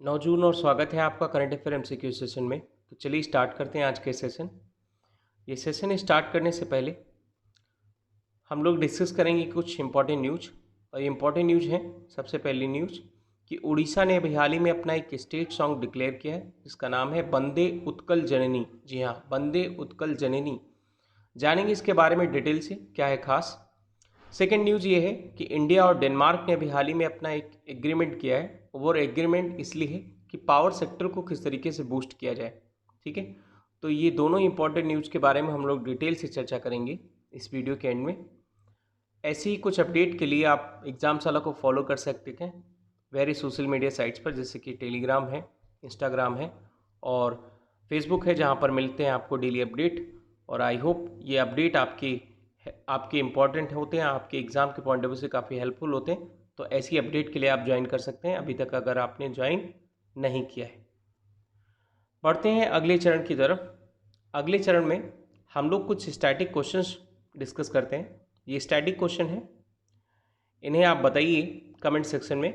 9 जून और स्वागत है आपका करंट अफेयर एमसीक्यू सेशन में। तो चलिए स्टार्ट करते हैं आज के सेशन। ये सेशन स्टार्ट करने से पहले हम लोग डिस्कस करेंगे कुछ इंपॉर्टेंट न्यूज। और ये इंपॉर्टेंट न्यूज है, सबसे पहली न्यूज कि उड़ीसा ने अभी हाल ही में अपना एक स्टेट सॉन्ग डिक्लेयर किया है जिसका नाम है वंदे उत्कल जननी। जी हाँ, वंदे उत्कल जननी। जानेंगे इसके बारे में डिटेल से क्या है खास। सेकेंड न्यूज़ ये है कि इंडिया और डेनमार्क ने अभी हाल ही में अपना एक एग्रीमेंट किया है। वो एग्रीमेंट इसलिए है कि पावर सेक्टर को किस तरीके से बूस्ट किया जाए। ठीक है, तो ये दोनों इंपॉर्टेंट न्यूज़ के बारे में हम लोग डिटेल से चर्चा करेंगे इस वीडियो के एंड में। ऐसे ही कुछ अपडेट के लिए आप एग्जामशाला को फॉलो कर सकते हैं वेरी सोशल मीडिया साइट्स पर, जैसे कि टेलीग्राम है, इंस्टाग्राम है और फेसबुक है, जहाँ पर मिलते हैं आपको डेली अपडेट। और आई होप ये अपडेट आपके इम्पॉर्टेंट होते हैं, आपके एग्ज़ाम के पॉइंट ऑफ व्यू से काफ़ी हेल्पफुल होते हैं। तो ऐसी अपडेट के लिए आप ज्वाइन कर सकते हैं अभी तक अगर आपने ज्वाइन नहीं किया है। बढ़ते हैं अगले चरण की तरफ। अगले चरण में हम लोग कुछ स्टैटिक क्वेश्चंस डिस्कस करते हैं। ये स्टैटिक क्वेश्चन है, इन्हें आप बताइए कमेंट सेक्शन में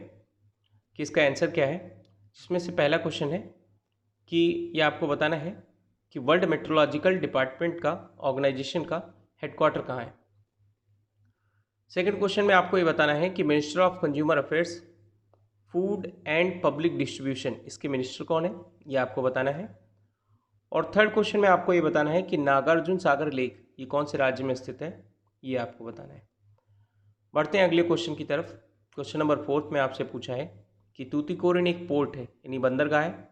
कि इसका आंसर क्या है। जिसमें से पहला क्वेश्चन है कि ये आपको बताना है कि वर्ल्ड मेट्रोलॉजिकल डिपार्टमेंट का ऑर्गेनाइजेशन का हेडक्वार्टर कहाँ है। सेकंड क्वेश्चन में आपको ये बताना है कि minister of consumer affairs, food and public distribution, इसके मिनिस्टर कौन है, ये आपको बताना है। और थर्ड क्वेश्चन में आपको ये बताना है कि नागार्जुन सागर लेक ये कौन से राज्य में स्थित है, ये आपको बताना है। बढ़ते हैं अगले क्वेश्चन की तरफ। क्वेश्चन नंबर 4 में आपसे पूछा है कि तूतीकोरिन एक पोर्ट है यानी बंदरगाह है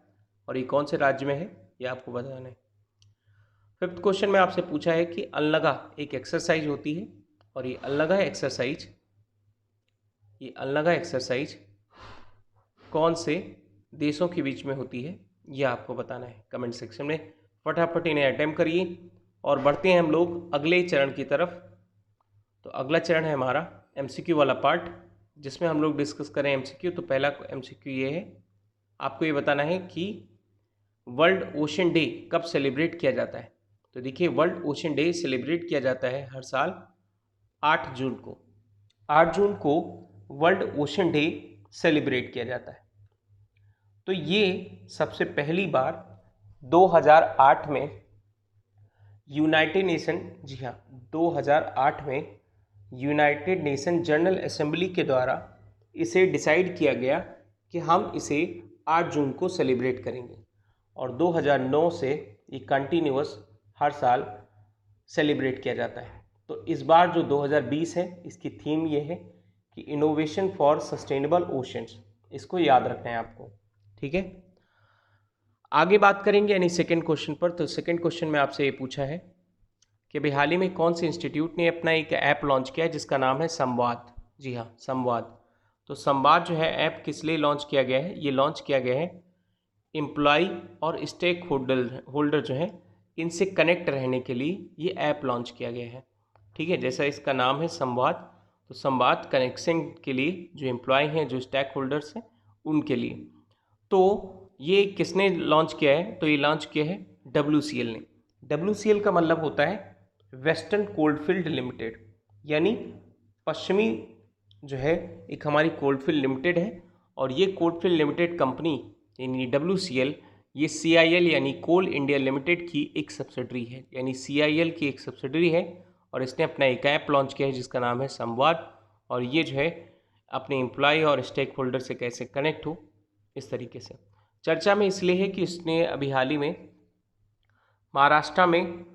और ये कौन से राज्य में है, ये आपको बताना है। फिफ्थ क्वेश्चन में आपसे पूछा है कि अल्लगा एक एक्सरसाइज होती है और ये अल्लगा एक्सरसाइज कौन से देशों के बीच में होती है, ये आपको बताना है कमेंट सेक्शन में। फटाफट इन्हें अटेम्प्ट करिए और बढ़ते हैं हम लोग अगले चरण की तरफ। तो अगला चरण है हमारा एमसीक्यू वाला पार्ट, जिसमें हम लोग डिस्कस करें एमसीक्यू। तो पहला एमसीक्यू ये है, आपको ये बताना है कि वर्ल्ड ओशन डे कब सेलिब्रेट किया जाता है। तो देखिए, वर्ल्ड ओशन डे सेलिब्रेट किया जाता है हर साल 8 जून को। 8 जून को वर्ल्ड ओशन डे सेलिब्रेट किया जाता है। तो ये सबसे पहली बार 2008 में यूनाइटेड नेशन, जी हाँ, 2008 में यूनाइटेड नेशन जनरल असेंबली के द्वारा इसे डिसाइड किया गया कि हम इसे 8 जून को सेलिब्रेट करेंगे। और 2009 से ये कंटिन्यूअस हर साल सेलिब्रेट किया जाता है। तो इस बार जो 2020 है, इसकी थीम ये है कि इनोवेशन फॉर सस्टेनेबल ओशंस। इसको याद रखना है आपको, ठीक है। आगे बात करेंगे यानी सेकंड क्वेश्चन पर। तो सेकंड क्वेश्चन में आपसे ये पूछा है कि अभी हाल ही में कौन से इंस्टीट्यूट ने अपना एक ऐप लॉन्च किया है जिसका नाम है संवाद। जी हाँ, संवाद। तो संवाद जो है ऐप किस लिए लॉन्च किया गया है, ये लॉन्च किया गया है एम्प्लॉय और स्टेक होल्डर जो है इनसे कनेक्ट रहने के लिए ये ऐप लॉन्च किया गया है। ठीक है, जैसा इसका नाम है संवाद, तो संवाद कनेक्शन के लिए जो एम्प्लॉय हैं, जो स्टेक होल्डर्स हैं, उनके लिए। तो ये किसने लॉन्च किया है, तो ये लॉन्च किया है WCL ने। WCL का मतलब होता है वेस्टर्न कोलफील्ड लिमिटेड, यानी पश्चिमी जो है एक हमारी कोलफील्ड लिमिटेड है। और ये कोलफील्ड लिमिटेड कंपनी यानी WCL, ये CIL यानी कोल इंडिया लिमिटेड की एक सब्सिडरी है, यानी CIL की एक सब्सिडरी है। और इसने अपना एक ऐप लॉन्च किया है जिसका नाम है संवाद। और ये जो है अपने एम्प्लॉय और स्टेक होल्डर से कैसे कनेक्ट हो, इस तरीके से चर्चा में इसलिए है कि उसने अभी हाल ही में महाराष्ट्र में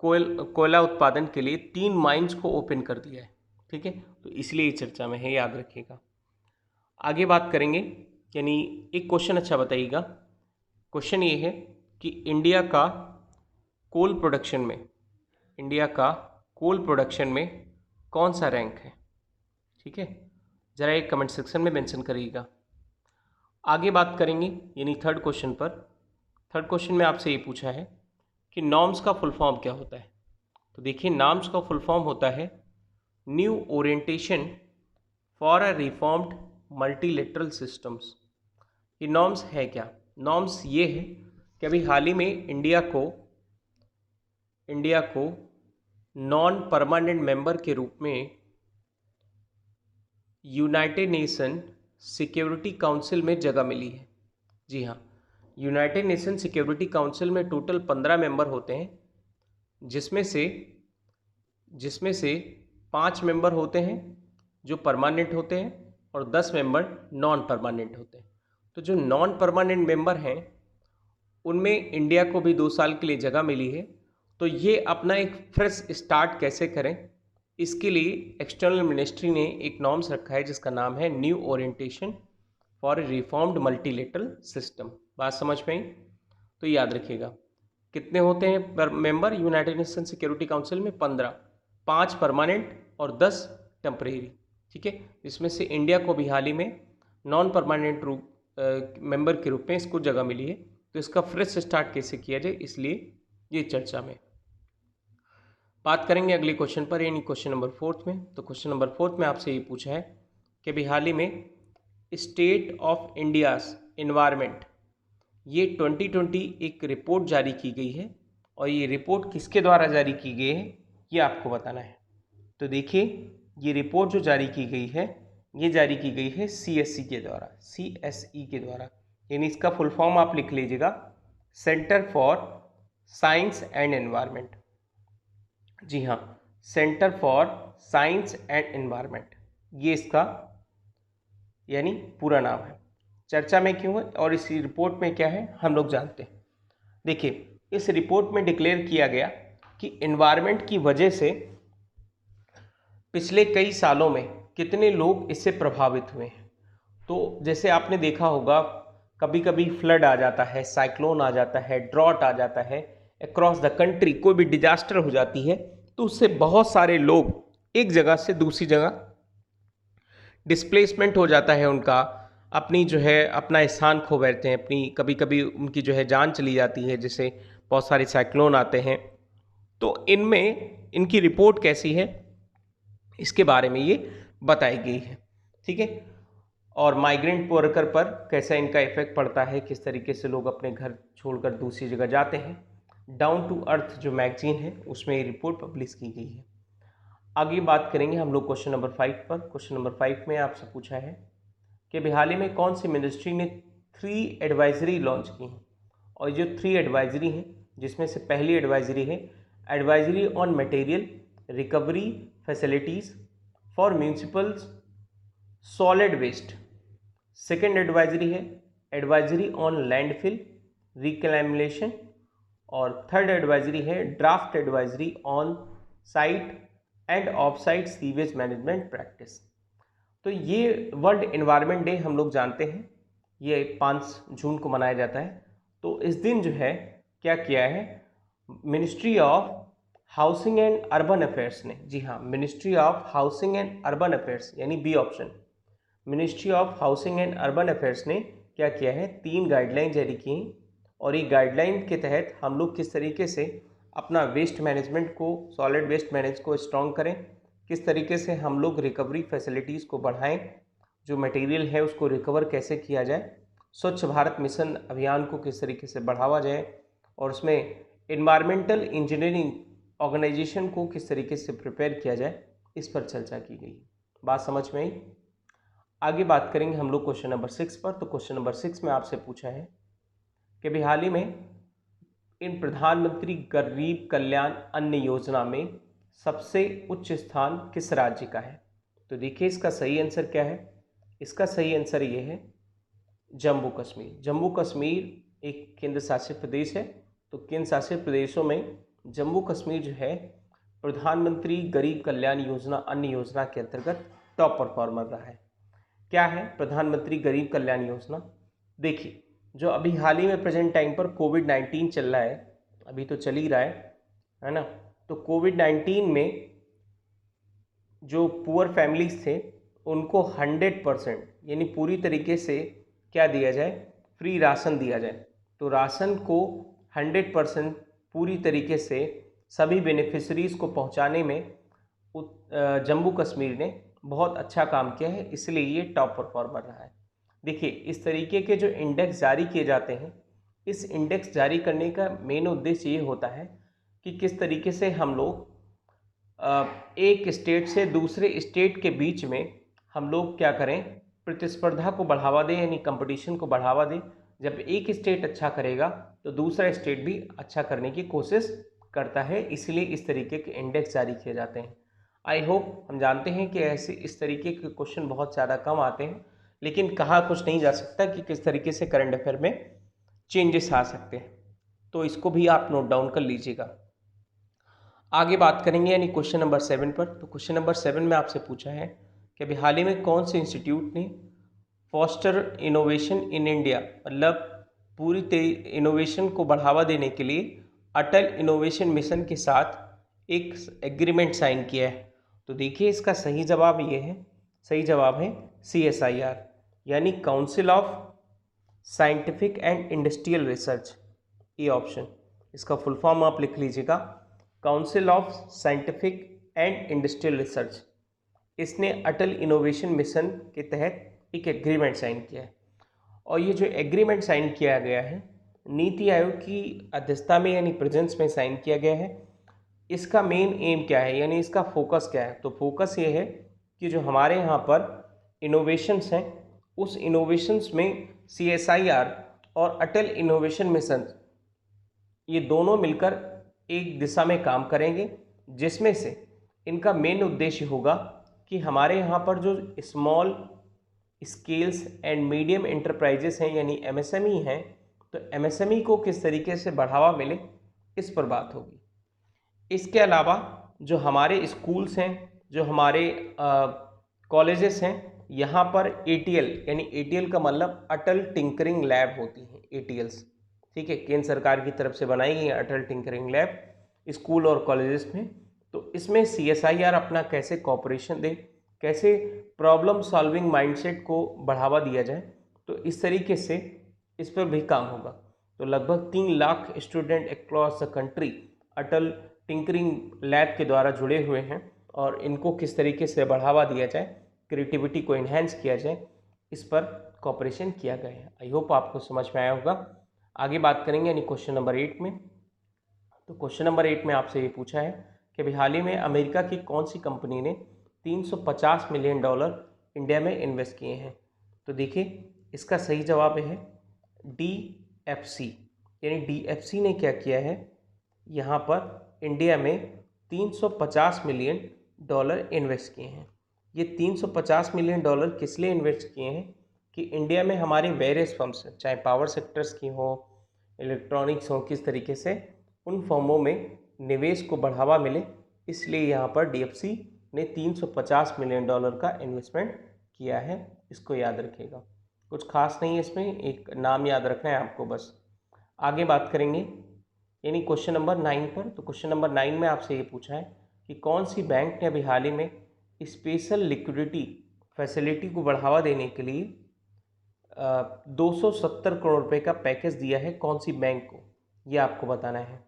कोयला उत्पादन के लिए 3 माइंस को ओपन कर दिया है। ठीक है, तो इसलिए चर्चा में है, याद रखिएगा। आगे बात करेंगे, यानी एक क्वेश्चन अच्छा बताइएगा। क्वेश्चन ये है कि कोल प्रोडक्शन में इंडिया का कोल प्रोडक्शन में कौन सा रैंक है। ठीक है, ज़रा एक कमेंट सेक्शन में मेंशन करिएगा। आगे बात करेंगे यानी थर्ड क्वेश्चन पर। थर्ड क्वेश्चन में आपसे ये पूछा है कि नॉर्म्स का फुल फॉर्म क्या होता है। तो देखिए, नॉर्म्स का फुल फॉर्म होता है new orientation for a reformed multilateral systems. ये नॉर्म्स है क्या, नॉर्म्स ये है कि अभी हाल ही में इंडिया को नॉन परमानेंट मेंबर के रूप में यूनाइटेड नेशन सिक्योरिटी काउंसिल में जगह मिली है। जी हाँ, यूनाइटेड नेशन सिक्योरिटी काउंसिल में टोटल 15 मेंबर होते हैं, जिसमें से 5 मेंबर होते हैं जो परमानेंट होते हैं और 10 मेंबर नॉन परमानेंट होते हैं। तो जो नॉन परमानेंट मेंबर हैं उनमें इंडिया को भी 2 साल के लिए जगह मिली है। तो ये अपना एक फ्रेश स्टार्ट कैसे करें, इसके लिए एक्सटर्नल मिनिस्ट्री ने एक नॉर्म्स रखा है जिसका नाम है new orientation for a reformed multilateral system. बात समझ में आई? तो याद रखिएगा कितने होते हैं member United nation security council में? 15, 5 परमानेंट और 10 टेम्परेरी। ठीक है, इसमें से इंडिया को भी हाल ही में नॉन परमानेंट मेंबर के रूप में इसको जगह मिली है। तो इसका फ्रेश स्टार्ट कैसे किया जाए, इसलिए ये चर्चा में बात करेंगे अगले क्वेश्चन पर, यानी क्वेश्चन नंबर 4 में। तो क्वेश्चन नंबर 4 में आपसे ये पूछा है कि अभी हाल ही में स्टेट ऑफ इंडियाज एनवायरनमेंट, ये 2020 एक रिपोर्ट जारी की गई है और ये रिपोर्ट किसके द्वारा जारी की गई है ये आपको बताना है। तो देखिए, ये रिपोर्ट जो जारी की गई है ये जारी की गई है CSE के द्वारा, CSE के द्वारा, यानी इसका फुल फॉर्म आप लिख लीजिएगा, centre for science and environment. जी हाँ, centre for science and environment, ये इसका यानी पूरा नाम है। चर्चा में क्यों है और इस रिपोर्ट में क्या है हम लोग जानते हैं। देखिए, इस रिपोर्ट में डिक्लेयर किया गया कि एनवायरनमेंट की वजह से पिछले कई सालों में कितने लोग इससे प्रभावित हुए हैं। तो जैसे आपने देखा होगा, कभी कभी फ्लड आ जाता है, साइक्लोन आ जाता है, ड्रॉट आ जाता है, अक्रॉस द कंट्री कोई भी डिजास्टर हो जाती है, तो उससे बहुत सारे लोग एक जगह से दूसरी जगह डिस्प्लेसमेंट हो जाता है उनका, अपनी जो है अपना स्थान खो बैठते हैं, अपनी कभी कभी उनकी जो है जान चली जाती है, जैसे बहुत सारे साइक्लोन आते हैं। तो इनमें इनकी रिपोर्ट कैसी है इसके बारे में ये बताई गई है। ठीक है, और माइग्रेंट वर्कर पर कैसा इनका इफेक्ट पड़ता है, किस तरीके से लोग अपने घर छोड़कर दूसरी जगह जाते हैं। डाउन टू अर्थ जो मैगजीन है उसमें ये रिपोर्ट पब्लिश की गई है। आगे बात करेंगे हम लोग क्वेश्चन नंबर 5 पर। क्वेश्चन नंबर 5 में आपसे पूछा है कि हाल ही में कौन सी मिनिस्ट्री ने 3 एडवाइजरी लॉन्च की हैं, और जो 3 एडवाइजरी हैं जिसमें से पहली एडवाइजरी है advisory on material recovery facilities for municipals solid waste. Second advisory है एडवाइजरी ऑन लैंडफिल रिक्लेमेशन, और थर्ड एडवाइजरी है draft advisory on site and off site sewage management practice. तो ये वर्ल्ड एनवायरनमेंट डे हम लोग जानते हैं, ये 5 जून को मनाया जाता है। तो इस दिन जो है क्या किया है ministry of housing and urban affairs ने, जी हाँ, ministry of housing and urban affairs यानी B option, ministry of housing and urban affairs ने क्या किया है 3 गाइडलाइन जारी की, और ये गाइडलाइन के तहत हम लोग किस तरीके से अपना वेस्ट मैनेजमेंट को, सॉलिड वेस्ट मैनेज को स्ट्रॉन्ग करें, किस तरीके से हम लोग रिकवरी फैसिलिटीज़ को बढ़ाएं, जो मटेरियल है उसको रिकवर कैसे किया जाए, स्वच्छ भारत मिशन अभियान को किस तरीके से बढ़ावा जाए, और उसमें एनवायरमेंटल इंजीनियरिंग ऑर्गेनाइजेशन को किस तरीके से प्रिपेयर किया जाए, इस पर चर्चा की गई। बात समझ में आई? आगे बात करेंगे हम लोग क्वेश्चन नंबर 6 पर। तो क्वेश्चन नंबर 6 में आपसे पूछा है कि हाल ही में इन प्रधानमंत्री गरीब कल्याण अन्न योजना में सबसे उच्च स्थान किस राज्य का है। तो देखिए, इसका सही आंसर क्या है। इसका सही आंसर ये है जम्मू कश्मीर। जम्मू कश्मीर एक केंद्र शासित प्रदेश है, तो केंद्र शासित प्रदेशों में जम्मू कश्मीर जो है प्रधानमंत्री गरीब कल्याण योजना अन्न योजना के अंतर्गत टॉप परफॉर्मर रहा है। क्या है प्रधानमंत्री गरीब कल्याण योजना? देखिए, जो अभी हाल ही में प्रेजेंट टाइम पर कोविड-19 चल रहा है, अभी तो चल ही रहा है ना। तो कोविड-19 में जो पुअर फैमिलीज थे उनको 100% यानी पूरी तरीके से क्या दिया जाए, फ्री राशन दिया जाए। तो राशन को 100% पूरी तरीके से सभी बेनिफिशरीज़ को पहुंचाने में जम्मू कश्मीर ने बहुत अच्छा काम किया है, इसलिए ये टॉप परफॉर्मर रहा है। देखिए, इस तरीके के जो इंडेक्स जारी किए जाते हैं, इस इंडेक्स जारी करने का मेन उद्देश्य ये होता है कि किस तरीके से हम लोग एक स्टेट से दूसरे स्टेट के बीच में हम लोग क्या करें, प्रतिस्पर्धा को बढ़ावा दे, यानी कंपटीशन को बढ़ावा दे। जब एक स्टेट अच्छा करेगा तो दूसरा स्टेट भी अच्छा करने की कोशिश करता है, इसलिए इस तरीके के इंडेक्स जारी किए जाते हैं। आई होप हम जानते हैं कि ऐसे इस तरीके के क्वेश्चन बहुत ज़्यादा कम आते हैं, लेकिन कहा कुछ नहीं जा सकता कि किस तरीके से करंट अफेयर में चेंजेस आ सकते हैं, तो इसको भी आप नोट डाउन कर लीजिएगा। आगे बात करेंगे यानी क्वेश्चन नंबर 7 पर। तो क्वेश्चन नंबर 7 में आपसे पूछा है कि अभी हाल ही में कौन से इंस्टीट्यूट ने फॉस्टर इनोवेशन इन इंडिया, मतलब पूरी इनोवेशन को बढ़ावा देने के लिए अटल इनोवेशन मिशन के साथ एक एग्रीमेंट साइन किया है। तो देखिए इसका सही जवाब ये है, सही जवाब है CSIR, यानी council of scientific and industrial research, ये ऑप्शन। इसका फुल फॉर्म आप लिख लीजिएगा, council of scientific and industrial research. इसने अटल इनोवेशन मिशन के तहत एक एग्रीमेंट साइन किया है, और ये जो एग्रीमेंट साइन किया गया है नीति आयोग की अध्यक्षता में यानी प्रेजेंस में साइन किया गया है। इसका मेन एम क्या है, यानी इसका फोकस क्या है? तो फोकस ये है कि जो हमारे यहाँ पर इनोवेशंस हैं, उस इनोवेशंस में CSIR और अटल इनोवेशन मिशन ये दोनों मिलकर एक दिशा में काम करेंगे, जिसमें से इनका मेन उद्देश्य होगा कि हमारे यहाँ पर जो small scales and medium enterprises हैं यानी MSME हैं, तो MSME को किस तरीके से बढ़ावा मिले, इस पर बात होगी। इसके अलावा जो हमारे स्कूल्स हैं, जो हमारे कॉलेजेस हैं, यहाँ पर ATL यानी ATL का मतलब अटल टिंकरिंग लैब होती हैं, ATLs, ठीक है, केंद्र सरकार की तरफ से बनाई गई अटल टिंकरिंग लैब स्कूल और कॉलेजेस में। तो इसमें CSIR अपना कैसे कॉपरेशन दे, कैसे प्रॉब्लम सॉल्विंग माइंडसेट को बढ़ावा दिया जाए, तो इस तरीके से इस पर भी काम होगा। तो लगभग 3 lakh student across the country Atal tinkering lab के द्वारा जुड़े हुए हैं, और इनको किस तरीके से बढ़ावा दिया जाए, क्रिएटिविटी को इन्हेंस किया जाए, इस पर कॉपरेशन किया गया है। आई होप आपको समझ में आया होगा। आगे बात करेंगे यानी क्वेश्चन नंबर 8 में। तो क्वेश्चन नंबर 8 में आपसे ये पूछा है कि अभी हाल ही में अमेरिका की कौन सी कंपनी ने $350 मिलियन इंडिया में इन्वेस्ट किए हैं। तो देखिए इसका सही जवाब है DFC, यानी DFC ने क्या किया है, यहाँ पर इंडिया में $350 मिलियन इन्वेस्ट किए हैं। ये $350 मिलियन किस लिए इन्वेस्ट किए हैं कि इंडिया में हमारे वेरियस फर्म्स, चाहे पावर सेक्टर्स की हो, इलेक्ट्रॉनिक्स हो, किस तरीके से उन फर्मों में निवेश को बढ़ावा मिले, इसलिए यहाँ पर DFC ने $350 मिलियन का इन्वेस्टमेंट किया है। इसको याद रखिएगा, कुछ खास नहीं है इसमें, एक नाम याद रखना है आपको बस। आगे बात करेंगे यानी क्वेश्चन नंबर 9 पर। तो क्वेश्चन नंबर 9 में आपसे ये पूछा है कि कौन सी बैंक ने अभी हाल ही में स्पेशल लिक्विडिटी फैसिलिटी को बढ़ावा देने के लिए 270 करोड़ रुपए का पैकेज दिया है, कौन सी बैंक को, ये आपको बताना है।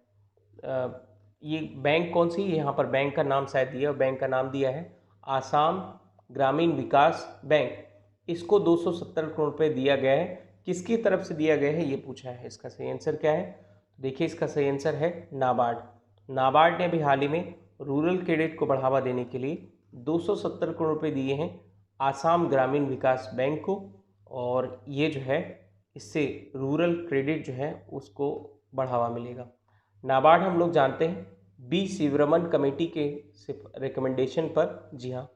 ये बैंक कौन सी, यहाँ पर बैंक का नाम शायद दिया, बैंक का नाम दिया है आसाम ग्रामीण विकास बैंक। इसको 270 करोड़ रुपये दिया गया है, किसकी तरफ से दिया गया है ये पूछा है। इसका सही आंसर क्या है, देखिए इसका सही आंसर है नाबार्ड। नाबार्ड ने भी हाल ही में रूरल क्रेडिट को बढ़ावा देने के लिए 270 करोड़ रुपये दिए हैं आसाम ग्रामीण विकास बैंक को, और ये जो है इससे रूरल क्रेडिट जो है उसको बढ़ावा मिलेगा। नाबार्ड हम लोग जानते हैं बी शिवरमन कमेटी के रिकमेंडेशन पर, जी हाँ,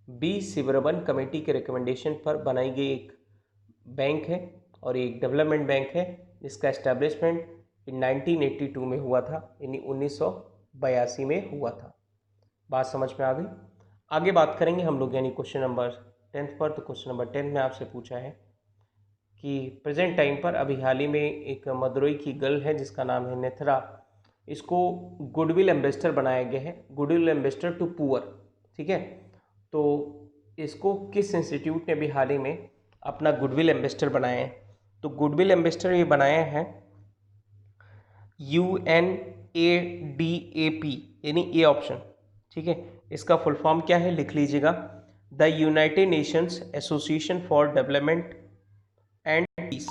बी शिवरमन कमेटी के रिकमेंडेशन पर बनाई गई एक बैंक है, और एक डेवलपमेंट बैंक है जिसका एस्टेब्लिशमेंट इन 1982 में हुआ था, यानी 1982 में हुआ था। बात समझ में आ गई। आगे बात करेंगे हम लोग यानी क्वेश्चन नंबर 10 पर। तो क्वेश्चन नंबर 10 में आपसे पूछा है कि प्रेजेंट टाइम पर अभी हाल ही में एक मदुरई की गर्ल है जिसका नाम है नेथरा, इसको गुडविल एम्बेसडर बनाया गया है, गुडविल एम्बेसडर टू पुअर, ठीक है। तो इसको किस इंस्टीट्यूट ने भी हाल ही में अपना गुडविल एम्बेसडर बनाया है? तो गुडविल एम्बेसडर ये बनाया है UNADAP, यानी ए ऑप्शन, ठीक है। इसका फुल फॉर्म क्या है लिख लीजिएगा, the United Nations Association for Development and Peace,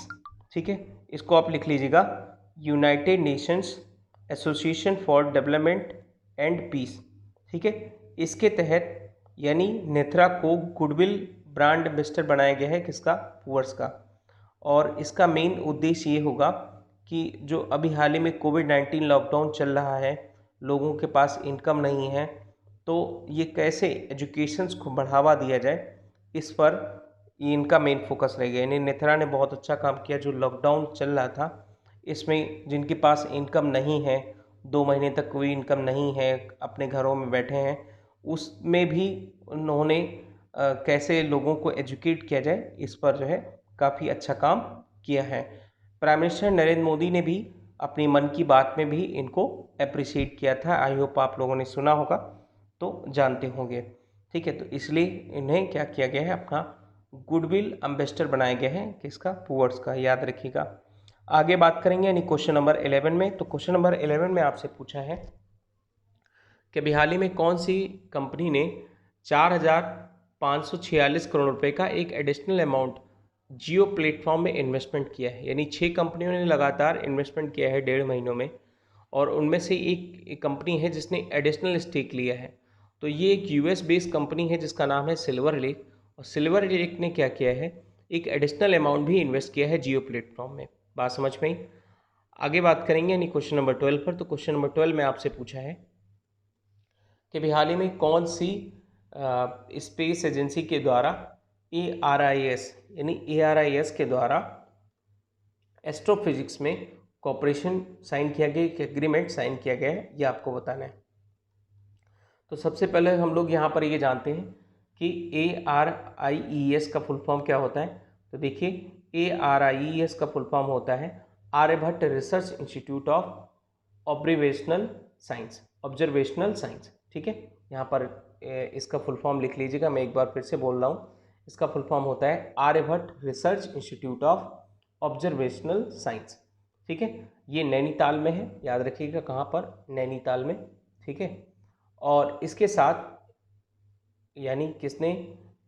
ठीक है। इसको आप लिख लीजिएगा, United Nations Association for Development and Peace, ठीक है। इसके तहत यानी नेथरा को गुडविल ब्रांड एम्बेसडर बनाया गया है किसका, पुअर्स का। और इसका मेन उद्देश्य ये होगा कि जो अभी हाल ही में कोविड-19 लॉकडाउन चल रहा है, लोगों के पास इनकम नहीं है, तो ये कैसे एजुकेशंस को बढ़ावा दिया जाए, इस पर ये इनका मेन फोकस रहेगा। यानी नेथरा ने बहुत अच्छा काम किया। जो लॉकडाउन चल रहा था, इसमें जिनके पास इनकम नहीं है, 2 महीने तक कोई इनकम नहीं है, अपने घरों में बैठे हैं, उसमें भी उन्होंने कैसे लोगों को एजुकेट किया जाए, इस पर जो है काफ़ी अच्छा काम किया है। प्राइम मिनिस्टर नरेंद्र मोदी ने भी अपनी मन की बात में भी इनको अप्रिशिएट किया था। आई होप आप लोगों ने सुना होगा, तो जानते होंगे। ठीक है, तो इसलिए इन्हें क्या किया गया है, अपना गुडविल एम्बेसडर बनाया गया है किसका, पुअर्स का, याद रखिएगा। आगे बात करेंगे यानी क्वेश्चन नंबर 11 में। तो क्वेश्चन नंबर 11 में आपसे पूछा है कि अभी हाल ही में कौन सी कंपनी ने 4,546 करोड़ रुपए का एक एडिशनल अमाउंट जियो प्लेटफॉर्म में इन्वेस्टमेंट किया है। यानी 6 कंपनियों ने लगातार इन्वेस्टमेंट किया है 1.5 महीनों में, और उनमें से एक कंपनी है जिसने एडिशनल स्टेक लिया है। तो ये एक यूएस बेस्ड कंपनी है जिसका नाम है सिल्वर लेक, और सिल्वर लेक ने क्या किया है, एक एडिशनल अमाउंट भी इन्वेस्ट किया है जियो प्लेटफॉर्म में। बात समझ में आई। आगे बात करेंगे यानी क्वेश्चन नंबर 12 पर। तो क्वेश्चन नंबर 12 में आपसे पूछा है कि अभी हाल ही में कौन सी स्पेस एजेंसी के द्वारा ARIS यानी ARIS के द्वारा एस्ट्रोफिजिक्स में कॉपरेशन साइन किया गया, एक एग्रीमेंट साइन किया गया है, ये आपको बताना है। तो सबसे पहले हम लोग यहाँ पर ये जानते हैं कि ARIES का फुल फॉर्म क्या होता है। तो देखिए, ARIES का फुल फॉर्म होता है Aryabhatta Research Institute of Observational Science. ठीक है, यहाँ पर इसका फुल फॉर्म लिख लीजिएगा, मैं एक बार फिर से बोल रहा हूँ। इसका फुल फॉर्म होता है Aryabhatta Research Institute of Observational Science. ठीक है, ये नैनीताल में है, याद रखिएगा, कहाँ पर, नैनीताल में। ठीक है, और इसके साथ यानी किसने,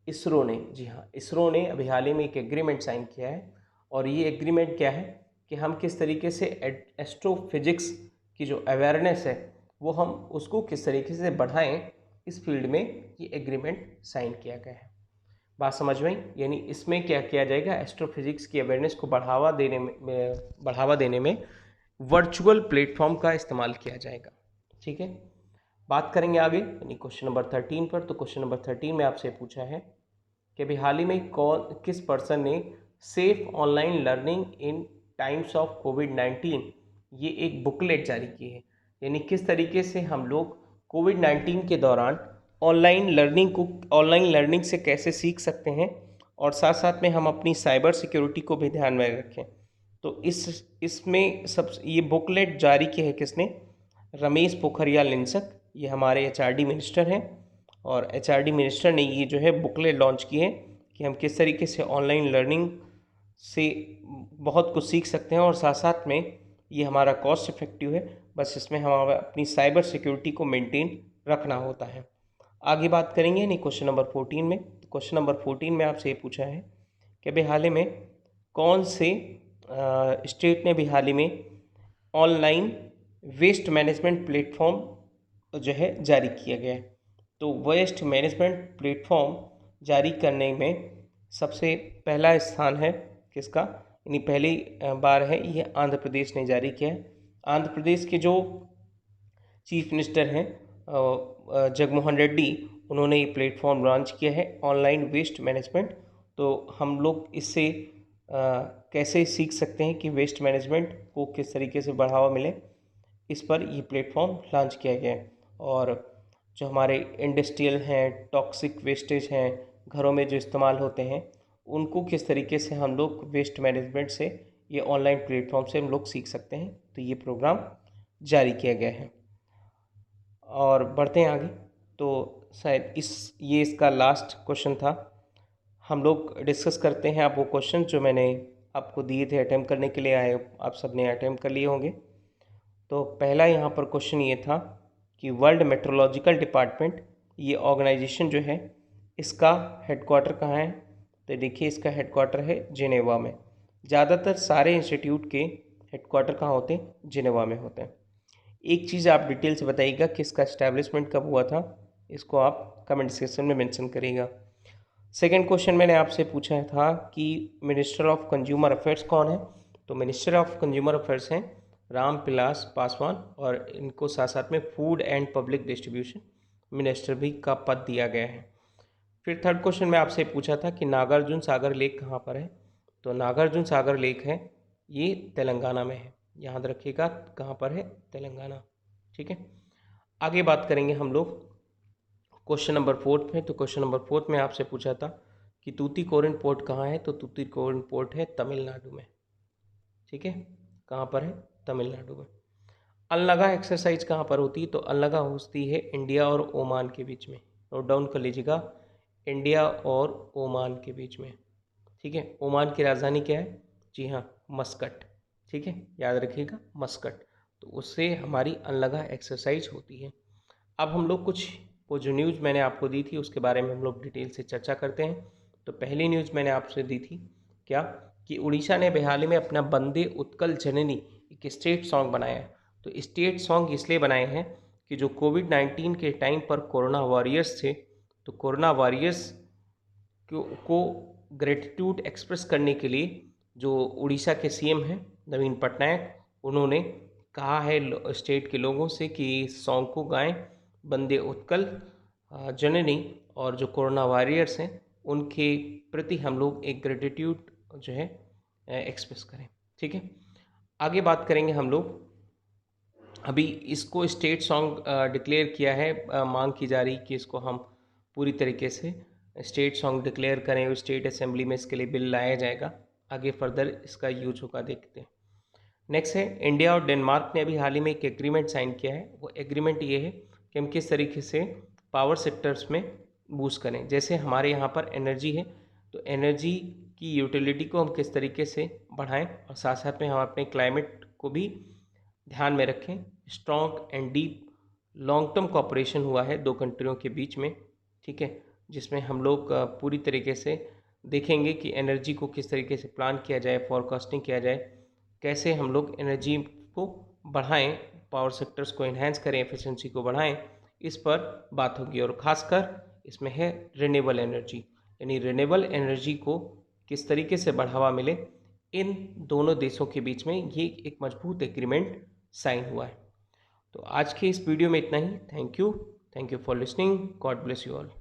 इसरो ने, जी हाँ, इसरो ने अभी हाल ही में एक एग्रीमेंट साइन किया है। और ये एग्रीमेंट क्या है कि हम किस तरीके से एस्ट्रोफिजिक्स की जो अवेयरनेस है वो हम उसको किस तरीके से बढ़ाएं, इस फील्ड में ये एग्रीमेंट साइन किया गया है। बात समझ में आई। यानी इसमें क्या किया जाएगा, एस्ट्रोफिजिक्स की अवेयरनेस को बढ़ावा देने में वर्चुअल प्लेटफॉर्म का इस्तेमाल किया जाएगा। ठीक है, बात करेंगे आगे यानी क्वेश्चन नंबर 13 पर। तो क्वेश्चन नंबर 13 में आपसे पूछा है कि अभी हाल ही में किस पर्सन ने safe online learning in times of कोविड-19 ये एक बुकलेट जारी की है। यानी किस तरीके से हम लोग कोविड-19 के दौरान ऑनलाइन लर्निंग से कैसे सीख सकते हैं, और साथ साथ में हम अपनी साइबर सिक्योरिटी को भी ध्यान में रखें। तो इसमें सब ये बुकलेट जारी की है किसने, रमेश पोखरियाल निशंक, ये हमारे HRD मिनिस्टर हैं। और HRD मिनिस्टर ने ये जो है बुकलेट लॉन्च की है कि हम किस तरीके से ऑनलाइन लर्निंग से बहुत कुछ सीख सकते हैं, और साथ साथ में ये हमारा कॉस्ट इफेक्टिव है। बस इसमें हमारा अपनी साइबर सिक्योरिटी को मेंटेन रखना होता है। आगे बात करेंगे नहीं क्वेश्चन नंबर 14 में। तो क्वेश्चन नंबर 14 में आपसे ये पूछा है कि अभी हाल ही में कौन से स्टेट ने भी हाल ही में ऑनलाइन वेस्ट मैनेजमेंट प्लेटफॉर्म जो है जारी किया गया है। तो वेस्ट मैनेजमेंट प्लेटफॉर्म जारी करने में सबसे पहला स्थान है किसका, यानी पहली बार है ये आंध्र प्रदेश ने जारी किया है। आंध्र प्रदेश के जो चीफ मिनिस्टर हैं जगनमोहन रेड्डी, उन्होंने ये प्लेटफॉर्म लॉन्च किया है ऑनलाइन वेस्ट मैनेजमेंट। तो हम लोग इससे कैसे सीख सकते हैं कि वेस्ट मैनेजमेंट को किस तरीके से बढ़ावा मिले, इस पर ये प्लेटफॉर्म लॉन्च किया गया है। और जो हमारे इंडस्ट्रियल हैं, टॉक्सिक वेस्टेज हैं, घरों में जो इस्तेमाल होते हैं, उनको किस तरीके से हम लोग वेस्ट मैनेजमेंट से ये ऑनलाइन प्लेटफॉर्म से हम लोग सीख सकते हैं। तो ये प्रोग्राम जारी किया गया है। और बढ़ते हैं आगे। तो शायद ये इसका लास्ट क्वेश्चन था। हम लोग डिस्कस करते हैं अब वो क्वेश्चन जो मैंने आपको दिए थे अटैम्प्ट करने के लिए, आए आप सब ने अटैम्प्ट कर लिए होंगे। तो पहला यहाँ पर क्वेश्चन ये था कि वर्ल्ड मेट्रोलॉजिकल डिपार्टमेंट ये ऑर्गेनाइजेशन जो है इसका हेडक्वार्टर कहाँ है। तो देखिए, इसका हेडक्वार्टर है जिनेवा में। ज़्यादातर सारे इंस्टीट्यूट के हेडक्वार्टर कहाँ होते हैं, जिनेवा में होते हैं। एक चीज़ आप डिटेल से बताइएगा कि इसका इस्टेब्लिशमेंट कब हुआ था, इसको आप कमेंट सेक्शन में मेंशन करिएगा। सेकंड क्वेश्चन मैंने आपसे पूछा था कि मिनिस्टर ऑफ कंज्यूमर अफेयर्स कौन है, तो मिनिस्टर ऑफ कंज्यूमर अफेयर्स हैं रामविलास पासवान, और इनको साथ साथ में food and public distribution minister भी का पद दिया गया है। फिर थर्ड क्वेश्चन मैं आपसे पूछा था कि नागार्जुन सागर लेक कहाँ पर है, तो नागार्जुन सागर लेक है ये तेलंगाना में है, याद रखिएगा कहाँ पर है, तेलंगाना। ठीक है, आगे बात करेंगे हम लोग क्वेश्चन नंबर फोर्थ में। तो क्वेश्चन नंबर फोर्थ में आपसे पूछा था कि तूतीकोरिन पोर्ट कहाँ है, तो तूतीकोरिन पोर्ट है तमिलनाडु में। ठीक है, कहाँ पर है, तमिलनाडु में। अनलगा एक्सरसाइज कहाँ पर होती है, तो अनलगा होती है इंडिया और ओमान के बीच में। नोट डाउन कर लीजिएगा, इंडिया और ओमान के बीच में। ठीक है, ओमान की राजधानी क्या है, जी हाँ मस्कट। ठीक है, याद रखिएगा मस्कट। तो उससे हमारी अनलगा एक्सरसाइज होती है। अब हम लोग कुछ वो जो न्यूज़ मैंने आपको दी थी उसके बारे में हम लोग डिटेल से चर्चा करते हैं। तो पहली न्यूज़ मैंने आपसे दी थी क्या, कि उड़ीसा ने हाल ही में अपना वंदे उत्कल जननी एक स्टेट सॉन्ग बनाया है। तो स्टेट सॉन्ग इसलिए बनाए हैं कि जो कोविड-19 के टाइम पर कोरोना वॉरियर्स थे, तो कोरोना वॉरियर्स को ग्रेटिट्यूड एक्सप्रेस करने के लिए जो उड़ीसा के सीएम हैं नवीन पटनायक, उन्होंने कहा है स्टेट के लोगों से कि इस सॉन्ग को गाएं, वंदे उत्कल जननी, और जो कोरोना वॉरियर्स हैं उनके प्रति हम लोग एक ग्रेटिट्यूड जो है एक्सप्रेस करें। ठीक है, आगे बात करेंगे हम लोग। अभी इसको स्टेट सॉन्ग डिक्लेयर किया है, मांग की जा रही कि इसको हम पूरी तरीके से स्टेट सॉन्ग डिक्लेयर करें, स्टेट असेंबली में इसके लिए बिल लाया जाएगा। आगे फर्दर इसका यूज होगा, देखते हैं। नेक्स्ट है, इंडिया और डेनमार्क ने अभी हाल ही में एक एग्रीमेंट साइन किया है। वो एग्रीमेंट ये है कि हम किस तरीके से पावर सेक्टर्स में बूस्ट करें। जैसे हमारे यहाँ पर एनर्जी है, तो एनर्जी की यूटिलिटी को हम किस तरीके से बढ़ाएं, और साथ साथ में हम अपने क्लाइमेट को भी ध्यान में रखें। Strong and deep long term cooperation हुआ है दो कंट्रियों के बीच में। ठीक है, जिसमें हम लोग पूरी तरीके से देखेंगे कि एनर्जी को किस तरीके से प्लान किया जाए, फॉरकास्टिंग किया जाए, कैसे हम लोग एनर्जी को बढ़ाएं, पावर सेक्टर्स को इन्हेंस करें, एफिशिएंसी को बढ़ाएं, इस पर बात होगी। और ख़ासकर इसमें है रिन्यूएबल एनर्जी, यानी रिन्यूएबल एनर्जी को किस तरीके से बढ़ावा मिले, इन दोनों देशों के बीच में ये एक मजबूत एग्रीमेंट साइन हुआ है। तो आज के इस वीडियो में इतना ही। Thank you for listening. God bless you all.